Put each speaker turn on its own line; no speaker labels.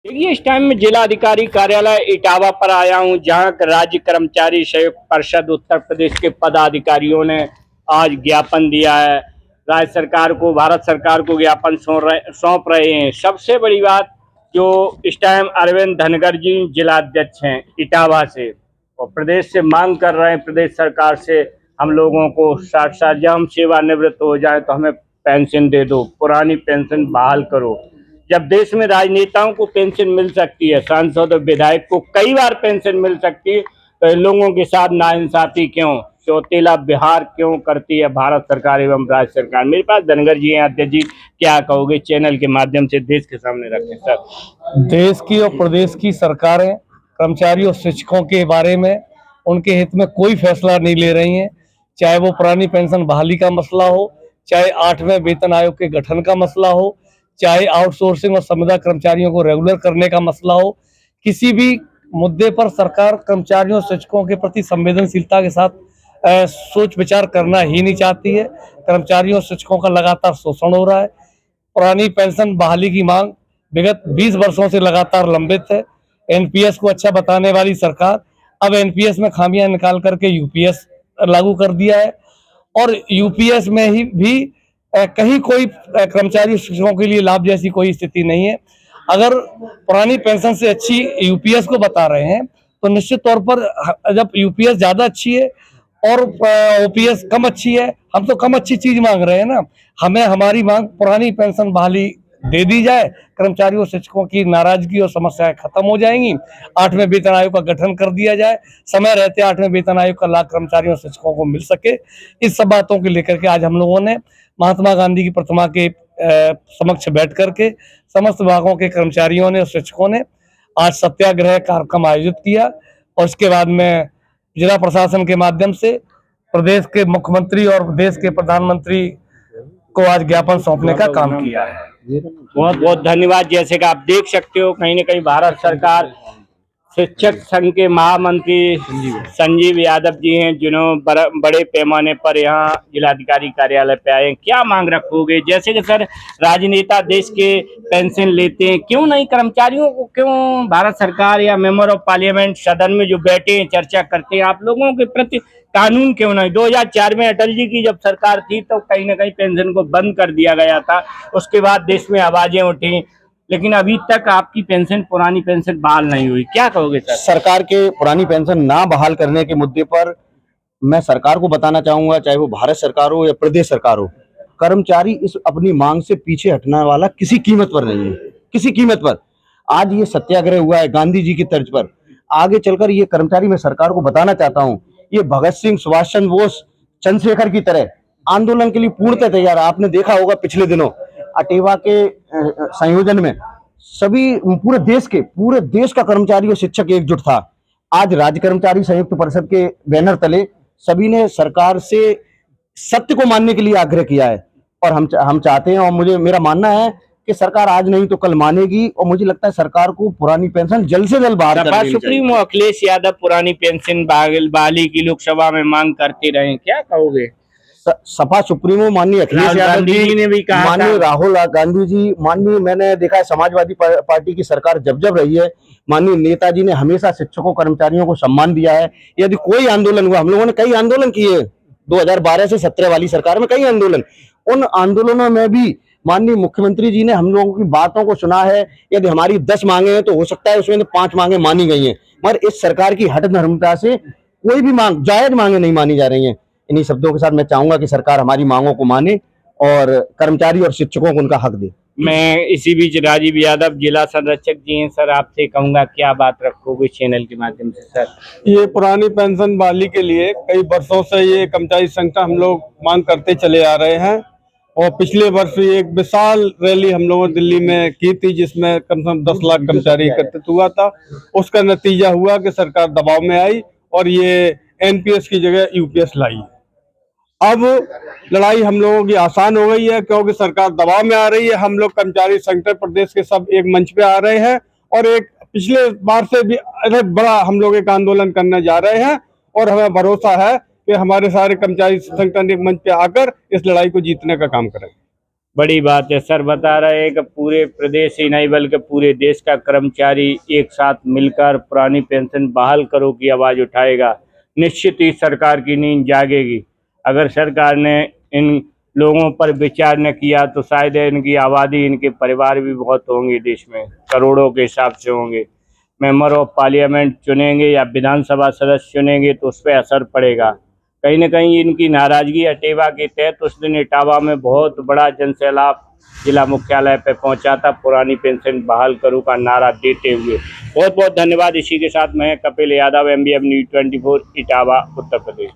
देखिए, इस टाइम में जिलाधिकारी कार्यालय इटावा पर आया हूं, जहां राज्य कर्मचारी संयुक्त परिषद उत्तर प्रदेश के पदाधिकारियों ने आज ज्ञापन दिया है। राज्य सरकार को, भारत सरकार को ज्ञापन सौंप रहे हैं। सबसे बड़ी बात, जो इस टाइम अरविंद धनगर जी जिलाध्यक्ष हैं इटावा से, और प्रदेश से मांग कर रहे हैं प्रदेश सरकार से, हम लोगों को 60 साल जब हम सेवानिवृत्त हो जाए तो हमें पेंशन दे दो, पुरानी पेंशन बहाल करो। जब देश में राजनेताओं को पेंशन मिल सकती है, सांसद और विधायक को कई बार पेंशन मिल सकती है, तो इन लोगों के साथ नाइंसाफी क्यों, चौतीला बिहार क्यों करती है भारत सरकार एवं राज्य सरकार। मेरे पास धनगर जी हैं। अध्यक्ष जी, क्या कहोगे, चैनल के माध्यम से देश के सामने रखें सर।
देश की और प्रदेश की सरकारें कर्मचारियों और शिक्षकों के बारे में उनके हित में कोई फैसला नहीं ले रही हैं। चाहे वो पुरानी पेंशन बहाली का मसला हो, चाहे 8वें वेतन आयोग के गठन का मसला हो, चाहे आउटसोर्सिंग और संविदा कर्मचारियों को रेगुलर करने का मसला हो, किसी भी मुद्दे पर सरकार कर्मचारियों और शिक्षकों के प्रति संवेदनशीलता के साथ सोच विचार करना ही नहीं चाहती है। कर्मचारियों और शिक्षकों का लगातार शोषण हो रहा है। पुरानी पेंशन बहाली की मांग विगत 20 वर्षों से लगातार लंबित है। एनपीएस को अच्छा बताने वाली सरकार अब एनपीएस में खामियां निकाल करके यूपीएस लागू कर दिया है, और यूपीएस में ही भी कहीं कोई कर्मचारी शिक्षकों के लिए लाभ जैसी कोई स्थिति नहीं है। अगर पुरानी पेंशन से अच्छी यूपीएस को बता रहे हैं, तो निश्चित तौर पर जब यूपीएस ज्यादा अच्छी है और ओपीएस कम अच्छी है, हम तो कम अच्छी चीज मांग रहे हैं ना। हमें हमारी मांग पुरानी पेंशन बहाली दे दी जाए, कर्मचारियों शिक्षकों की नाराजगी और समस्याएं खत्म हो जाएंगी। 8वें वेतन आयोग का गठन कर दिया जाए, समय रहते 8वें वेतन आयोग का लाभ कर्मचारियों शिक्षकों को मिल सके। इस सब बातों को लेकर के आज हम लोगों ने महात्मा गांधी की प्रतिमा के समक्ष बैठ करके समस्त विभागों के कर्मचारियों ने और शिक्षकों ने आज सत्याग्रह कार्यक्रम आयोजित किया, और इसके बाद में जिला प्रशासन के माध्यम से प्रदेश के मुख्यमंत्री और देश के प्रधानमंत्री को आज ज्ञापन सौंपने का काम किया है।
बहुत बहुत धन्यवाद। जैसे कि आप देख सकते हो, कहीं ना कहीं भारत सरकार, शिक्षक संघ के महामंत्री संजीव यादव जी हैं, जिन्होंने बड़े पैमाने पर यहाँ जिलाधिकारी कार्यालय पे आए हैं। क्या मांग रखोगे? जैसे कि सर, राजनेता देश के पेंशन लेते हैं, क्यों नहीं कर्मचारियों को, क्यों भारत सरकार या मेंबर ऑफ पार्लियामेंट सदन में जो बैठे हैं चर्चा करते हैं, आप लोगों के प्रति कानून क्यों नहीं? 2004 में अटल जी की जब सरकार थी तो कहीं ना कहीं पेंशन को बंद कर दिया गया था, उसके बाद देश में आवाजें उठी, लेकिन अभी तक आपकी पेंशन, पुरानी पेंशन बहाल नहीं हुई। क्या कहोगे सर?
सरकार के पुरानी पेंशन ना बहाल करने के मुद्दे पर मैं सरकार को बताना चाहूंगा, चाहे वो भारत सरकार हो या प्रदेश सरकार हो, कर्मचारी इस अपनी मांग से पीछे हटने वाला किसी कीमत पर नहीं है, किसी कीमत पर। आज ये सत्याग्रह हुआ है गांधी जी की तर्ज पर, आगे चलकर ये कर्मचारी, मैं सरकार को बताना चाहता हूँ, ये भगत सिंह, सुभाष चंद्र बोस, चंद्रशेखर की तरह आंदोलन के लिए पूर्णतः तैयार। आपने देखा होगा पिछले दिनों अटेवा के संयोजन में सभी पूरे देश का कर्मचारी और शिक्षक एकजुट था। आज राज्य कर्मचारी संयुक्त परिषद के बैनर तले सभी ने सरकार से सत्य को मानने के लिए आग्रह किया है, और हम चाहते हैं, और मेरा मानना है कि सरकार आज नहीं तो कल मानेगी, और मुझे लगता है सरकार को पुरानी पेंशन जल्द से जल्द बहाल करनी चाहिए।
सुप्रीमो अखिलेश यादव पुरानी पेंशन बहाली की लोकसभा में मांग करते रहे, क्या कहोगे?
सपा सुप्रीमो माननीय अखिलेश यादव जी ने भी कहा, माननीय राहुल गांधी जी, माननीय, मैंने देखा है समाजवादी पार्टी की सरकार जब रही है, माननीय नेताजी ने हमेशा शिक्षकों कर्मचारियों को सम्मान दिया है। यदि कोई आंदोलन हुआ, हम लोगों ने कई आंदोलन किए 2012 से 17 वाली सरकार में, कई आंदोलन, उन आंदोलनों में भी माननीय मुख्यमंत्री जी ने हम लोगों की बातों को सुना है। यदि हमारी 10 मांगे हैं तो हो सकता है उसमें 5 मांगे मानी गई हैं, मगर इस सरकार की हठ धर्मता से कोई भी मांग, जायज मांगे नहीं मानी जा रही है। इन्हीं शब्दों के साथ मैं चाहूंगा कि सरकार हमारी मांगों को माने और कर्मचारी और शिक्षकों को उनका हक दे।
मैं इसी बीच राजीव यादव, जिला संरक्षक जी हैं सर, आपसे कहूंगा क्या बात रखोगे चैनल के माध्यम से सर?
ये पुरानी पेंशन बहाली के लिए कई वर्षों से ये कर्मचारी संगठन हम लोग मांग करते चले आ रहे हैं, और पिछले वर्ष एक विशाल रैली हम लोगों ने दिल्ली में की थी, जिसमें कम से कम 10 लाख कर्मचारी एकत्रित हुआ था। उसका नतीजा हुआ कि सरकार दबाव में आई और ये एनपीएस की जगह यूपीएस लाई। अब लड़ाई हम लोगों की आसान हो गई है, क्योंकि सरकार दबाव में आ रही है। हम लोग कर्मचारी संगठन प्रदेश के सब एक मंच पे आ रहे हैं, और एक पिछले बार से भी बड़ा हम लोग एक आंदोलन करने जा रहे हैं, और हमें भरोसा है कि हमारे सारे कर्मचारी संगठन एक मंच पे आकर इस लड़ाई को जीतने का काम करेंगे।
बड़ी बात है। सर बता रहे हैं कि पूरे प्रदेश ही नहीं बल्कि पूरे देश का कर्मचारी एक साथ मिलकर पुरानी पेंशन बहाल करो की आवाज़ उठाएगा। निश्चित ही सरकार की नींद जागेगी। अगर सरकार ने इन लोगों पर विचार न किया तो शायद इनकी आबादी, इनके परिवार भी बहुत होंगे, देश में करोड़ों के हिसाब से होंगे। मेंबर ऑफ पार्लियामेंट चुनेंगे या विधानसभा सदस्य चुनेंगे तो उस पर असर पड़ेगा। कहीं न कहीं इनकी नाराजगी इटावा के तहत उस दिन इटावा में बहुत बड़ा जनसैलाब जिला मुख्यालय पे पहुंचा था, पुरानी पेंशन बहाल करो का नारा देते हुए। बहुत बहुत धन्यवाद। इसी के साथ मैं कपिल यादव, MBM न्यूज़ 24 इटावा उत्तर प्रदेश।